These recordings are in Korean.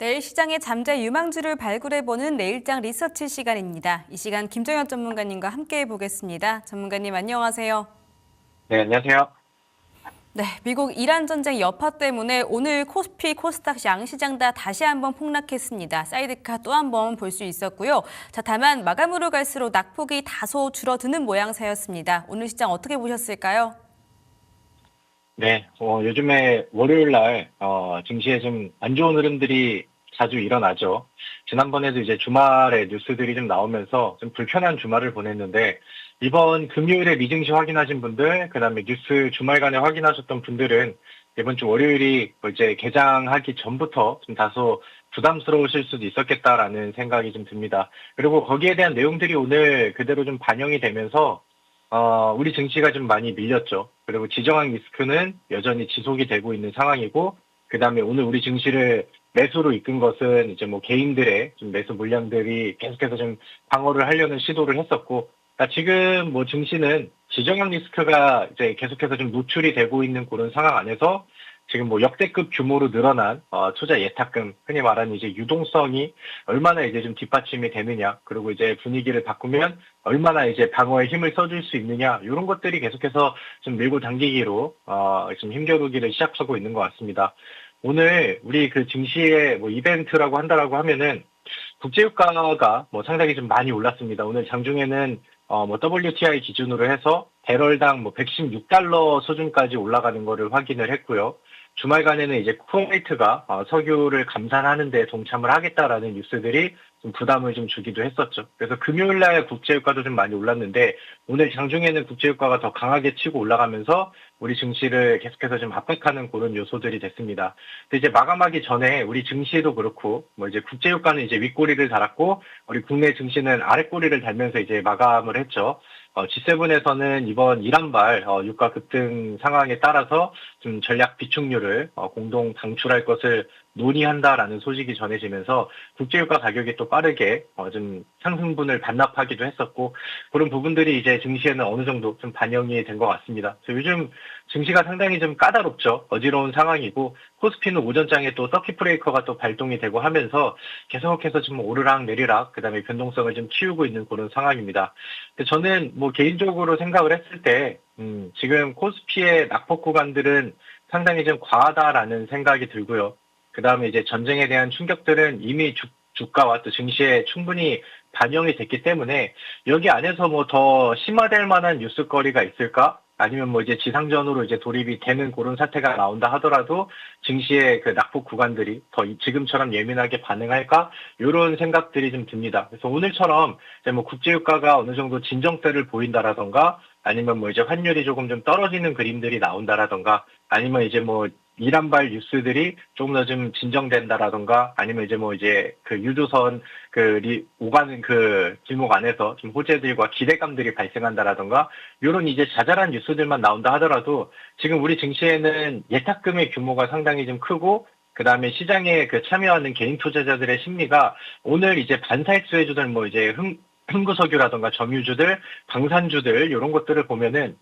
내일 시장의 잠재 유망주를 발굴해보는 내일장 리서치 시간입니다. 이 시간 김정현 전문가님과 함께해 보겠습니다. 전문가님 안녕하세요. 네, 안녕하세요. 네, 미국 이란 전쟁 여파 때문에 오늘 코스피, 코스닥 양시장 다 다시 한번 폭락했습니다. 사이드카 또 한번 볼 수 있었고요. 자, 다만 마감으로 갈수록 낙폭이 다소 줄어드는 모양새였습니다. 오늘 시장 어떻게 보셨을까요? 네, 요즘에 월요일 날, 증시에 좀 안 좋은 흐름들이 자주 일어나죠. 지난번에도 이제 주말에 뉴스들이 좀 나오면서 좀 불편한 주말을 보냈는데, 이번 금요일에 미증시 확인하신 분들, 그 다음에 뉴스 주말간에 확인하셨던 분들은 이번 주 월요일이 뭐 이제 개장하기 전부터 좀 다소 부담스러우실 수도 있었겠다라는 생각이 좀 듭니다. 그리고 거기에 대한 내용들이 오늘 그대로 좀 반영이 되면서 우리 증시가 좀 많이 밀렸죠. 그리고 지정학 리스크는 여전히 지속이 되고 있는 상황이고, 그 다음에 오늘 우리 증시를 매수로 이끈 것은 이제 뭐 개인들의 좀 매수 물량들이 계속해서 좀 방어를 하려는 시도를 했었고, 그러니까 지금 뭐 증시는 지정학 리스크가 이제 계속해서 좀 노출이 되고 있는 그런 상황 안에서 지금 뭐 역대급 규모로 늘어난 투자 예탁금, 흔히 말하는 이제 유동성이 얼마나 이제 좀 뒷받침이 되느냐, 그리고 이제 분위기를 바꾸면 얼마나 이제 방어에 힘을 써줄 수 있느냐, 이런 것들이 계속해서 좀 밀고 당기기로 좀 힘겨루기를 시작하고 있는 것 같습니다. 오늘 우리 그 증시의 뭐 이벤트라고 한다라고 하면은 국제유가가 뭐 상당히 좀 많이 올랐습니다. 오늘 장중에는 뭐 WTI 기준으로 해서 배럴당 뭐 116달러 수준까지 올라가는 거를 확인을 했고요. 주말간에는 이제 쿠웨이트가 석유를 감산하는 데 동참을 하겠다라는 뉴스들이 좀 부담을 좀 주기도 했었죠. 그래서 금요일 날 국제유가도 좀 많이 올랐는데 오늘 장중에는 국제유가가 더 강하게 치고 올라가면서 우리 증시를 계속해서 좀 압박하는 그런 요소들이 됐습니다. 근데 이제 마감하기 전에 우리 증시도 그렇고 뭐 이제 국제유가는 이제 윗꼬리를 달았고 우리 국내 증시는 아랫꼬리를 달면서 이제 마감을 했죠. G7에서는 이번 이란발 유가 급등 상황에 따라서 좀 전략 비축률을 공동 방출할 것을 논의한다라는 소식이 전해지면서 국제유가 가격이 또 빠르게 좀 상승분을 반납하기도 했었고 그런 부분들이 이제 증시에는 어느 정도 좀 반영이 된 것 같습니다. 그래서 요즘 증시가 상당히 좀 까다롭죠. 어지러운 상황이고 코스피는 오전장에 또 서킷 브레이커가 또 발동이 되고 하면서 계속해서 좀 오르락 내리락 그다음에 변동성을 좀 키우고 있는 그런 상황입니다. 근데 저는 뭐 개인적으로 생각을 했을 때 지금 코스피의 낙폭 구간들은 상당히 좀 과하다라는 생각이 들고요. 그 다음에 이제 전쟁에 대한 충격들은 이미 주가와 또 증시에 충분히 반영이 됐기 때문에 여기 안에서 뭐 더 심화될 만한 뉴스거리가 있을까? 아니면 뭐 이제 지상전으로 이제 돌입이 되는 그런 사태가 나온다 하더라도 증시의 그 낙폭 구간들이 더 지금처럼 예민하게 반응할까? 이런 생각들이 좀 듭니다. 그래서 오늘처럼 이제 뭐 국제유가가 어느 정도 진정세를 보인다라던가 아니면 뭐 이제 환율이 조금 좀 떨어지는 그림들이 나온다라던가 아니면 이제 뭐 이란발 뉴스들이 조금 더 좀 진정된다라던가 아니면 이제 뭐 이제 그 유조선 오가는 그 길목 안에서 좀 호재들과 기대감들이 발생한다라던가 이런 이제 자잘한 뉴스들만 나온다 하더라도 지금 우리 증시에는 예탁금의 규모가 상당히 좀 크고 그 다음에 시장에 그 참여하는 개인 투자자들의 심리가 오늘 이제 반사익수해주들 뭐 이제 흥구석유라던가 점유주들, 방산주들 이런 것들을 보면은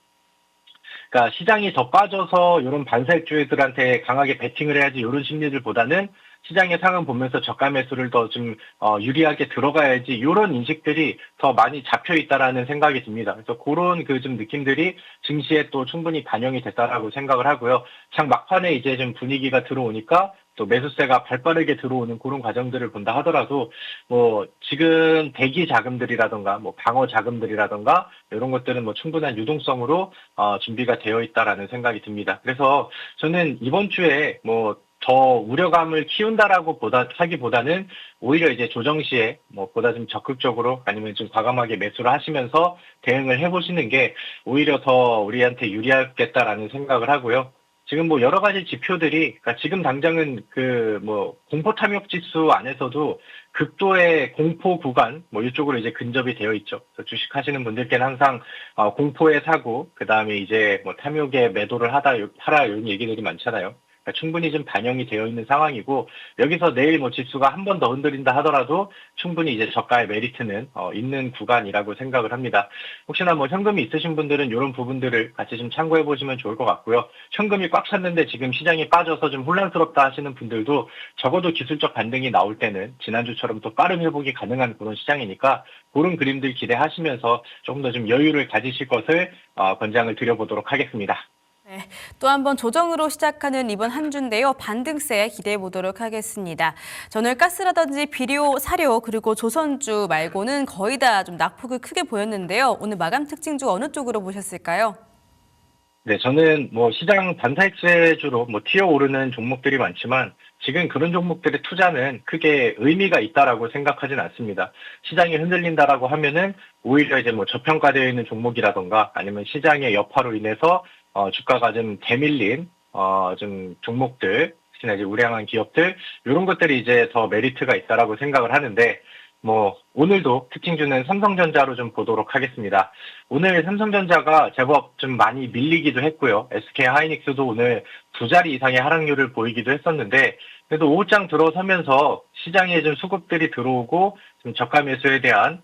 그러니까 시장이 더 빠져서 이런 반사익주들한테 강하게 베팅을 해야지 이런 심리들보다는 시장의 상황 보면서 저가 매수를 더 좀 유리하게 들어가야지 이런 인식들이 더 많이 잡혀 있다라는 생각이 듭니다. 그래서 그런 그 좀 느낌들이 증시에 또 충분히 반영이 됐다라고 생각을 하고요. 장 막판에 이제 좀 분위기가 들어오니까 또 매수세가 발빠르게 들어오는 그런 과정들을 본다 하더라도 뭐 지금 대기 자금들이라던가 뭐 방어 자금들이라던가 이런 것들은 뭐 충분한 유동성으로 준비가 되어 있다라는 생각이 듭니다. 그래서 저는 이번 주에 뭐 더 우려감을 키운다라고 하기보다는 오히려 이제 조정 시에 뭐 보다 좀 적극적으로 아니면 좀 과감하게 매수를 하시면서 대응을 해보시는 게 오히려 더 우리한테 유리하겠다라는 생각을 하고요. 지금 뭐 여러 가지 지표들이, 그러니까 지금 당장은 그 뭐 공포 탐욕 지수 안에서도 극도의 공포 구간, 뭐 이쪽으로 이제 근접이 되어 있죠. 그래서 주식 하시는 분들께는 항상 공포에 사고, 그 다음에 이제 뭐 탐욕에 매도를 하라 이런 얘기들이 많잖아요. 그러니까 충분히 좀 반영이 되어 있는 상황이고 여기서 내일 뭐 지수가 한 번 더 흔들린다 하더라도 충분히 이제 저가의 메리트는 있는 구간이라고 생각을 합니다. 혹시나 뭐 현금이 있으신 분들은 이런 부분들을 같이 좀 참고해 보시면 좋을 것 같고요. 현금이 꽉 찼는데 지금 시장이 빠져서 좀 혼란스럽다 하시는 분들도 적어도 기술적 반등이 나올 때는 지난주처럼 또 빠른 회복이 가능한 그런 시장이니까 그런 그림들 기대하시면서 조금 더 좀 여유를 가지실 것을 권장을 드려보도록 하겠습니다. 네, 또 한 번 조정으로 시작하는 이번 한 주인데요. 반등세 기대해 보도록 하겠습니다. 오늘 가스라든지 비료, 사료 그리고 조선주 말고는 거의 다 좀 낙폭을 크게 보였는데요. 오늘 마감 특징주 어느 쪽으로 보셨을까요? 네, 저는 뭐 시장 반타익세주로 뭐 튀어오르는 종목들이 많지만 지금 그런 종목들의 투자는 크게 의미가 있다라고 생각하진 않습니다. 시장이 흔들린다라고 하면은 오히려 이제 뭐 저평가되어 있는 종목이라던가 아니면 시장의 여파로 인해서 주가가 좀 대밀린 좀 종목들, 특히나 이제 우량한 기업들 이런 것들이 이제 더 메리트가 있다라고 생각을 하는데 뭐 오늘도 특징주는 삼성전자로 좀 보도록 하겠습니다. 오늘 삼성전자가 제법 좀 많이 밀리기도 했고요. SK하이닉스도 오늘 두 자리 이상의 하락률을 보이기도 했었는데 그래도 오후장 들어서면서 시장에 좀 수급들이 들어오고 좀 저가 매수에 대한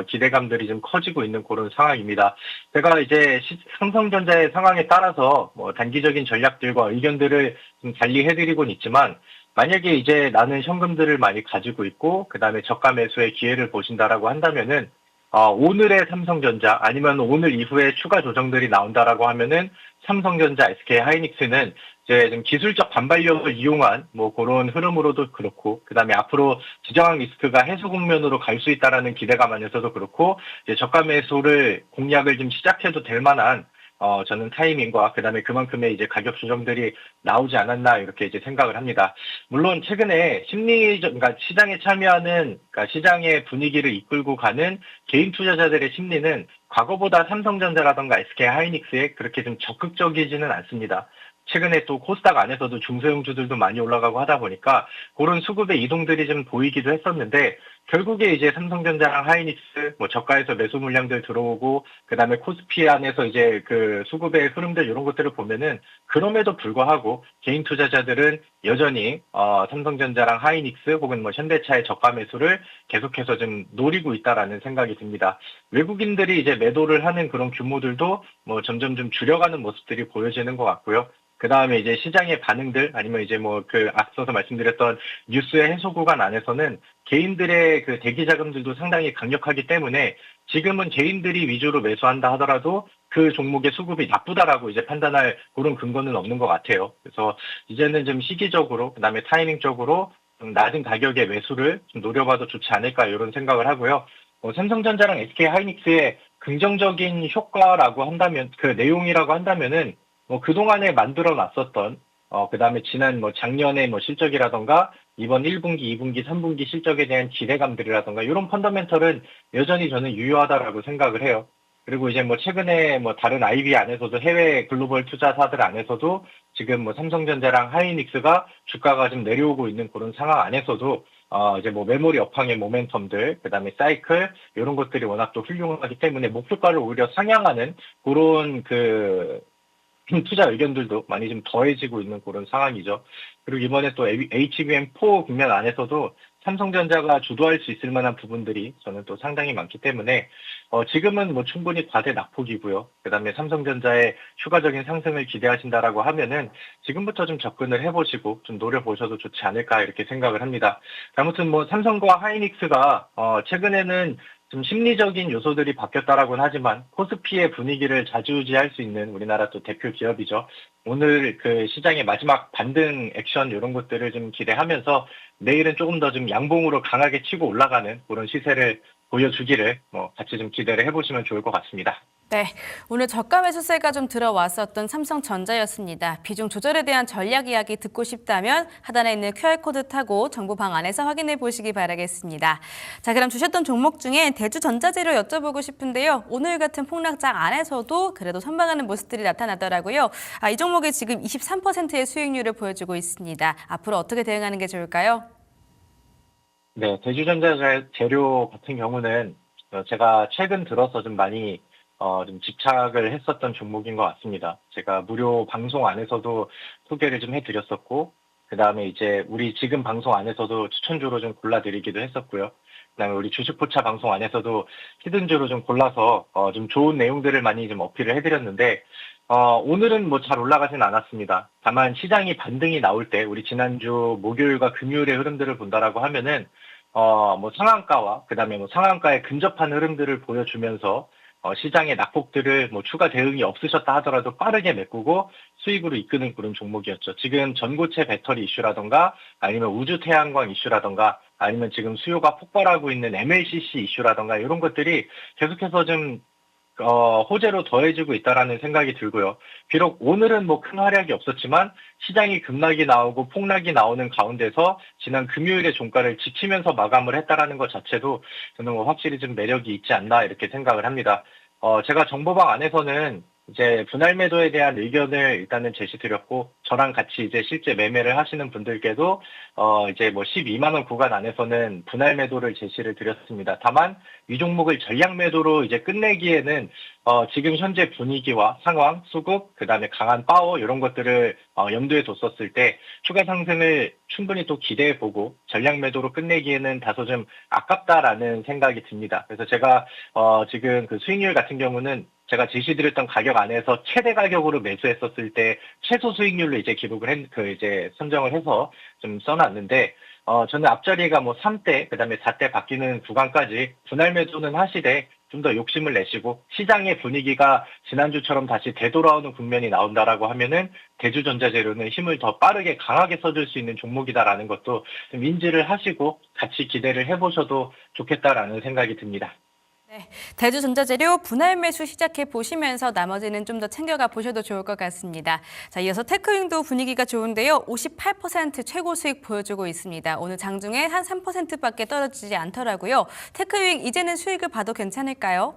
기대감들이 좀 커지고 있는 그런 상황입니다. 제가 이제 삼성전자의 상황에 따라서 뭐 단기적인 전략들과 의견들을 좀 달리해드리곤 있지만 만약에 이제 나는 현금들을 많이 가지고 있고 그다음에 저가 매수의 기회를 보신다라고 한다면은 오늘의 삼성전자 아니면 오늘 이후에 추가 조정들이 나온다라고 하면은 삼성전자, SK하이닉스는 이제 좀 기술적 반발력을 이용한 뭐 그런 흐름으로도 그렇고 그다음에 앞으로 지정학 리스크가 해소 국면으로 갈 수 있다라는 기대감 안에서도 그렇고 이제 저가 매수를 공략을 좀 시작해도 될 만한 저는 타이밍과 그다음에 그만큼의 이제 가격 조정들이 나오지 않았나 이렇게 이제 생각을 합니다. 물론 최근에 그러니까 시장에 참여하는, 그러니까 시장의 분위기를 이끌고 가는 개인 투자자들의 심리는 과거보다 삼성전자라던가 SK하이닉스에 그렇게 좀 적극적이지는 않습니다. 최근에 또 코스닥 안에서도 중소형주들도 많이 올라가고 하다 보니까 그런 수급의 이동들이 좀 보이기도 했었는데 결국에 이제 삼성전자랑 하이닉스 뭐 저가에서 매수 물량들 들어오고 그다음에 코스피 안에서 이제 그 수급의 흐름들 이런 것들을 보면은 그럼에도 불구하고 개인 투자자들은 여전히 삼성전자랑 하이닉스 혹은 뭐 현대차의 저가 매수를 계속해서 좀 노리고 있다라는 생각이 듭니다. 외국인들이 이제 매도를 하는 그런 규모들도 뭐 점점 좀 줄여가는 모습들이 보여지는 것 같고요. 그 다음에 이제 시장의 반응들 아니면 이제 뭐 그 앞서서 말씀드렸던 뉴스의 해소 구간 안에서는 개인들의 그 대기 자금들도 상당히 강력하기 때문에 지금은 개인들이 위주로 매수한다 하더라도 그 종목의 수급이 나쁘다라고 이제 판단할 그런 근거는 없는 것 같아요. 그래서 이제는 좀 시기적으로 그다음에 타이밍적으로 좀 낮은 가격의 매수를 좀 노려봐도 좋지 않을까 이런 생각을 하고요. 삼성전자랑 SK하이닉스의 긍정적인 효과라고 한다면 그 내용이라고 한다면은 뭐 그동안에 만들어 놨었던 그다음에 지난 뭐 작년에 뭐 실적이라던가 이번 1분기, 2분기, 3분기 실적에 대한 기대감들이라던가 이런 펀더멘털은 여전히 저는 유효하다라고 생각을 해요. 그리고 이제 뭐 최근에 뭐 다른 IB 안에서도 해외 글로벌 투자사들 안에서도 지금 뭐 삼성전자랑 하이닉스가 주가가 좀 내려오고 있는 그런 상황 안에서도 이제 뭐 메모리 업황의 모멘텀들, 그다음에 사이클 이런 것들이 워낙 또 훌륭하기 때문에 목표가를 오히려 상향하는 그런 그 투자 의견들도 많이 좀 더해지고 있는 그런 상황이죠. 그리고 이번에 또 HBM4 국면 안에서도 삼성전자가 주도할 수 있을 만한 부분들이 저는 또 상당히 많기 때문에 지금은 뭐 충분히 과대 낙폭이고요. 그다음에 삼성전자의 추가적인 상승을 기대하신다라고 하면은 지금부터 좀 접근을 해보시고 좀 노려보셔도 좋지 않을까 이렇게 생각을 합니다. 아무튼 뭐 삼성과 하이닉스가 최근에는 좀 심리적인 요소들이 바뀌었다라고는 하지만 코스피의 분위기를 좌지우지할 수 있는 우리나라 또 대표 기업이죠. 오늘 그 시장의 마지막 반등 액션 이런 것들을 좀 기대하면서 내일은 조금 더 좀 양봉으로 강하게 치고 올라가는 그런 시세를 보여주기를 같이 좀 기대를 해보시면 좋을 것 같습니다. 네, 오늘 저가 매수세가 좀 들어왔었던 삼성전자였습니다. 비중 조절에 대한 전략 이야기 듣고 싶다면 하단에 있는 QR코드 타고 정보 방 안에서 확인해 보시기 바라겠습니다. 자, 그럼 주셨던 종목 중에 대주전자재를 여쭤보고 싶은데요. 오늘 같은 폭락장 안에서도 그래도 선방하는 모습들이 나타나더라고요. 이 종목이 지금 23%의 수익률을 보여주고 있습니다. 앞으로 어떻게 대응하는 게 좋을까요? 네, 대주전자 재료 같은 경우는 제가 최근 들어서 좀 많이 좀 집착을 했었던 종목인 것 같습니다. 제가 무료 방송 안에서도 소개를 좀 해드렸었고, 그 다음에 이제 우리 지금 방송 안에서도 추천주로 좀 골라드리기도 했었고요. 그 다음에 우리 주식포차 방송 안에서도 히든주로 좀 골라서 좀 좋은 내용들을 많이 좀 어필을 해드렸는데, 오늘은 뭐 잘 올라가진 않았습니다. 다만 시장이 반등이 나올 때, 우리 지난주 목요일과 금요일의 흐름들을 본다라고 하면은, 뭐 상한가와 그 다음에 뭐 상한가에 근접한 흐름들을 보여주면서 시장의 낙폭들을 뭐 추가 대응이 없으셨다 하더라도 빠르게 메꾸고 수익으로 이끄는 그런 종목이었죠. 지금 전고체 배터리 이슈라던가 아니면 우주 태양광 이슈라던가 아니면 지금 수요가 폭발하고 있는 MLCC 이슈라던가 이런 것들이 계속해서 좀 호재로 더해지고 있다라는 생각이 들고요. 비록 오늘은 뭐 큰 활약이 없었지만 시장이 급락이 나오고 폭락이 나오는 가운데서 지난 금요일에 종가를 지키면서 마감을 했다라는 것 자체도 저는 뭐 확실히 좀 매력이 있지 않나 이렇게 생각을 합니다. 제가 정보방 안에서는 이제 분할 매도에 대한 의견을 일단은 제시드렸고 저랑 같이 이제 실제 매매를 하시는 분들께도 이제 뭐 12만 원 구간 안에서는 분할 매도를 제시를 드렸습니다. 다만 이 종목을 전량 매도로 이제 끝내기에는 지금 현재 분위기와 상황, 수급, 그다음에 강한 파워 이런 것들을 염두에 뒀었을 때 추가 상승을 충분히 또 기대해 보고 전량 매도로 끝내기에는 다소 좀 아깝다라는 생각이 듭니다. 그래서 제가 지금 그 수익률 같은 경우는 제가 제시드렸던 가격 안에서 최대 가격으로 매수했었을 때 최소 수익률로 이제 기록을 이제 선정을 해서 좀 써놨는데, 저는 앞자리가 뭐 3대, 그 다음에 4대 바뀌는 구간까지 분할 매도는 하시되 좀 더 욕심을 내시고 시장의 분위기가 지난주처럼 다시 되돌아오는 국면이 나온다라고 하면은 대주전자재료는 힘을 더 빠르게 강하게 써줄 수 있는 종목이다라는 것도 좀 인지를 하시고 같이 기대를 해보셔도 좋겠다라는 생각이 듭니다. 네, 대주전자재료 분할 매수 시작해 보시면서 나머지는 좀 더 챙겨가 보셔도 좋을 것 같습니다. 자, 이어서 테크윙도 분위기가 좋은데요. 58% 최고 수익 보여주고 있습니다. 오늘 장중에 한 3%밖에 떨어지지 않더라고요. 테크윙 이제는 수익을 봐도 괜찮을까요?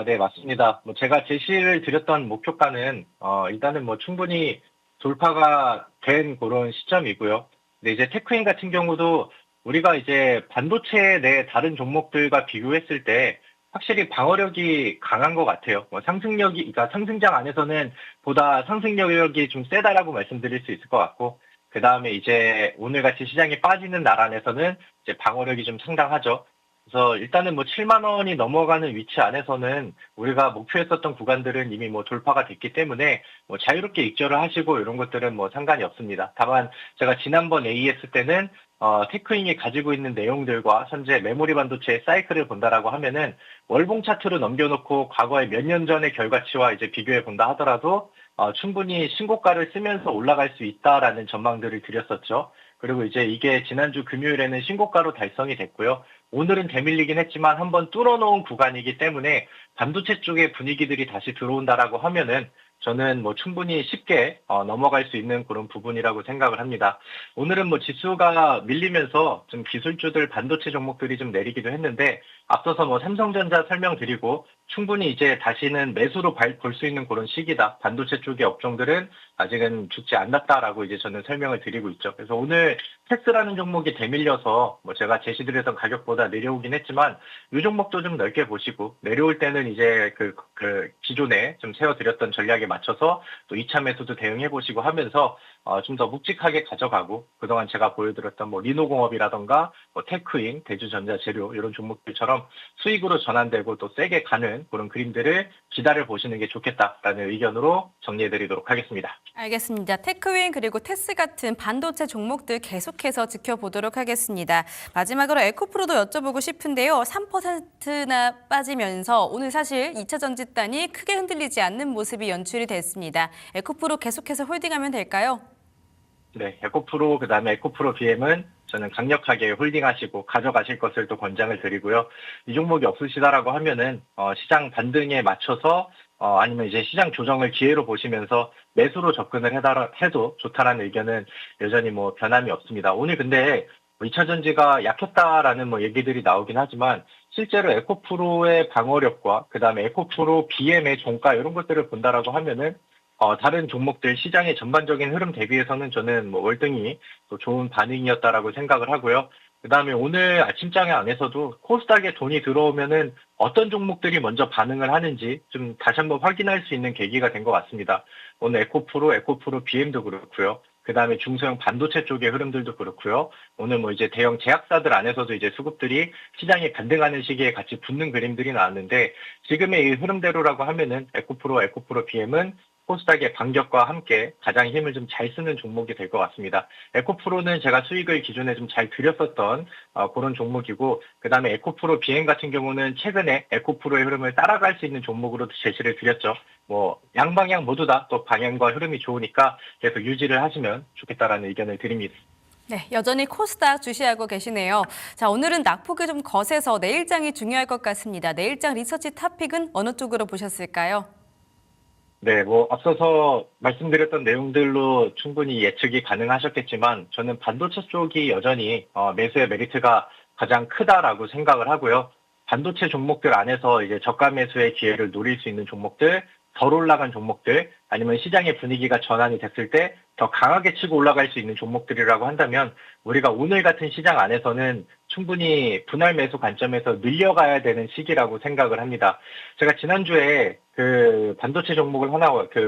네, 맞습니다. 뭐 제가 제시를 드렸던 목표가는 일단은 뭐 충분히 돌파가 된 그런 시점이고요. 근데 이제 테크인 같은 경우도 우리가 이제 반도체 내 다른 종목들과 비교했을 때 확실히 방어력이 강한 것 같아요. 뭐 그러니까 상승장 안에서는 보다 상승력이 좀 세다라고 말씀드릴 수 있을 것 같고, 그 다음에 이제 오늘같이 시장이 빠지는 날 안에서는 이제 방어력이 좀 상당하죠. 그래서 일단은 뭐 7만 원이 넘어가는 위치 안에서는 우리가 목표했었던 구간들은 이미 뭐 돌파가 됐기 때문에 뭐 자유롭게 익절을 하시고 이런 것들은 뭐 상관이 없습니다. 다만 제가 지난번 AES 때는 테크인이 가지고 있는 내용들과 현재 메모리 반도체의 사이클을 본다라고 하면은 월봉 차트로 넘겨놓고 과거의 몇 년 전의 결과치와 이제 비교해 본다 하더라도 충분히 신고가를 쓰면서 올라갈 수 있다라는 전망들을 드렸었죠. 그리고 이제 이게 지난주 금요일에는 신고가로 달성이 됐고요. 오늘은 대밀리긴 했지만 한번 뚫어놓은 구간이기 때문에 반도체 쪽의 분위기들이 다시 들어온다라고 하면은 저는 뭐 충분히 쉽게 넘어갈 수 있는 그런 부분이라고 생각을 합니다. 오늘은 뭐 지수가 밀리면서 좀 기술주들 반도체 종목들이 좀 내리기도 했는데 앞서서 뭐 삼성전자 설명드리고 충분히 이제 다시는 매수로 볼 수 있는 그런 시기다. 반도체 쪽의 업종들은 아직은 죽지 않았다라고 이제 저는 설명을 드리고 있죠. 그래서 오늘 텍스라는 종목이 대밀려서 뭐 제가 제시드렸던 가격보다 내려오긴 했지만 이 종목도 좀 넓게 보시고 내려올 때는 이제 그 기존에 좀 세워드렸던 전략에 맞춰서 또 2차 매수도 대응해 보시고 하면서 좀 더 묵직하게 가져가고 그동안 제가 보여드렸던 뭐 리노공업이라던가 뭐 테크인, 대주전자재료 이런 종목들처럼 수익으로 전환되고 또 세게 가는 그런 그림들을 기다려 보시는 게 좋겠다라는 의견으로 정리해드리도록 하겠습니다. 알겠습니다. 테크윈 그리고 테스 같은 반도체 종목들 계속해서 지켜보도록 하겠습니다. 마지막으로 에코프로도 여쭤보고 싶은데요. 3%나 빠지면서 오늘 사실 2차 전지단이 크게 흔들리지 않는 모습이 연출이 됐습니다. 에코프로 계속해서 홀딩하면 될까요? 네, 에코프로 그다음에 에코프로 BM은 저는 강력하게 홀딩하시고 가져가실 것을 또 권장을 드리고요. 이 종목이 없으시다라고 하면은 시장 반등에 맞춰서 아니면 이제 시장 조정을 기회로 보시면서 매수로 접근을 해도 좋다라는 의견은 여전히 뭐 변함이 없습니다. 오늘 근데 2차 전지가 약했다라는 뭐 얘기들이 나오긴 하지만 실제로 에코프로의 방어력과 그다음에 에코프로 BM의 종가 이런 것들을 본다라고 하면은 다른 종목들 시장의 전반적인 흐름 대비해서는 저는 뭐 월등히 또 좋은 반응이었다라고 생각을 하고요. 그다음에 오늘 아침장에 안에서도 코스닥에 돈이 들어오면은 어떤 종목들이 먼저 반응을 하는지 좀 다시 한번 확인할 수 있는 계기가 된 것 같습니다. 오늘 에코프로 BM도 그렇고요. 그다음에 중소형 반도체 쪽의 흐름들도 그렇고요. 오늘 뭐 이제 대형 제약사들 안에서도 이제 수급들이 시장이 반등하는 시기에 같이 붙는 그림들이 나왔는데 지금의 이 흐름대로라고 하면은 에코프로 BM은 코스닥의 반격과 함께 가장 힘을 좀 잘 쓰는 종목이 될 것 같습니다. 에코프로는 제가 수익을 기존에 좀 잘 드렸었던 그런 종목이고 그다음에 에코프로 BM 같은 경우는 최근에 에코프로의 흐름을 따라갈 수 있는 종목으로 제시를 드렸죠. 뭐 양방향 모두 다 또 방향과 흐름이 좋으니까 계속 유지를 하시면 좋겠다라는 의견을 드립니다. 네, 여전히 코스닥 주시하고 계시네요. 자, 오늘은 낙폭이 좀 거세서 내일장이 중요할 것 같습니다. 내일장 리서치 토픽은 어느 쪽으로 보셨을까요? 네, 뭐 앞서서 말씀드렸던 내용들로 충분히 예측이 가능하셨겠지만 저는 반도체 쪽이 여전히 매수의 메리트가 가장 크다라고 생각을 하고요. 반도체 종목들 안에서 이제 저가 매수의 기회를 노릴 수 있는 종목들, 덜 올라간 종목들, 아니면 시장의 분위기가 전환이 됐을 때 더 강하게 치고 올라갈 수 있는 종목들이라고 한다면 우리가 오늘 같은 시장 안에서는 충분히 분할 매수 관점에서 늘려가야 되는 시기라고 생각을 합니다. 제가 지난주에 그 반도체 종목을 하나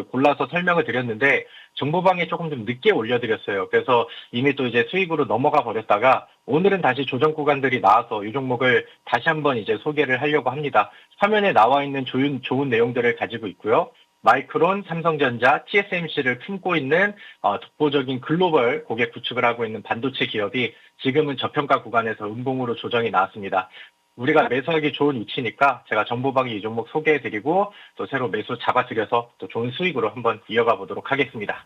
골라서 설명을 드렸는데 정보방에 조금 좀 늦게 올려드렸어요. 그래서 이미 또 이제 수익으로 넘어가 버렸다가 오늘은 다시 조정 구간들이 나와서 이 종목을 다시 한번 이제 소개를 하려고 합니다. 화면에 나와 있는 좋은 내용들을 가지고 있고요. 마이크론, 삼성전자, TSMC를 품고 있는 독보적인 글로벌 고객 구축을 하고 있는 반도체 기업이 지금은 저평가 구간에서 음봉으로 조정이 나왔습니다. 우리가 매수하기 좋은 위치니까 제가 정보방에 이 종목 소개해드리고 또 새로 매수 잡아드려서 또 좋은 수익으로 한번 이어가 보도록 하겠습니다.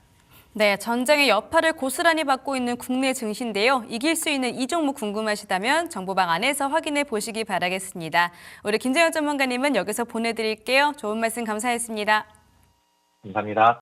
네, 전쟁의 여파를 고스란히 받고 있는 국내 증시인데요. 이길 수 있는 이 종목 궁금하시다면 정보방 안에서 확인해 보시기 바라겠습니다. 우리 김재현 전문가님은 여기서 보내드릴게요. 좋은 말씀 감사했습니다. 감사합니다.